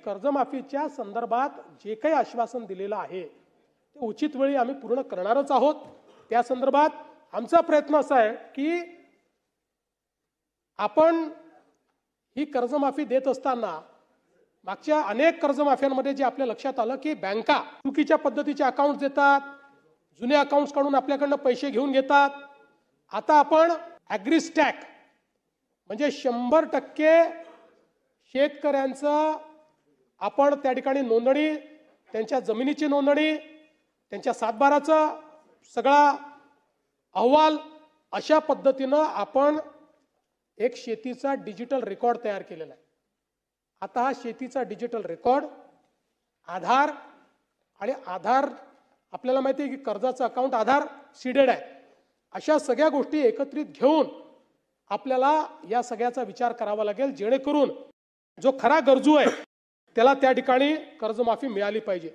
कर्जमाफीच्या संदर्भात जे काही आश्वासन दिलेलं आहे ते उचित वेळी आम्ही पूर्ण करणारच आहोत। त्या संदर्भात आमचा प्रयत्न असा आहे की आपण ही कर्जमाफी देत असताना मागच्या अनेक कर्जमाफ्यांमध्ये जे आपल्या लक्षात आलं की बँका चुकीच्या पद्धतीचे अकाउंट्स देतात, जुने अकाउंट्स काढून आपल्याकडनं पैसे घेऊन घेतात। आता आपण ॲग्रीस्टॅक म्हणजे 100% शेतकऱ्यांचं आपण त्या ठिकाणी नोंदणी, त्यांच्या जमिनीची नोंदणी, त्यांच्या सातबाराचा सगळा अहवाल अशा पद्धतीनं आपण एक शेतीचा डिजिटल रेकॉर्ड तयार केलेला आहे। आता हा शेतीचा डिजिटल रेकॉर्ड आधार आणि आधार आपल्याला माहिती आहे की कर्जाचं अकाउंट आधार सीडेड आहे। अशा सगळ्या गोष्टी एकत्रित घेऊन आपल्याला या सगळ्याचा विचार करावा लागेल जेणेकरून जो खरा गरजू आहे त्याला त्या ठिकाणी कर्जमाफी मिळाली पाहिजे।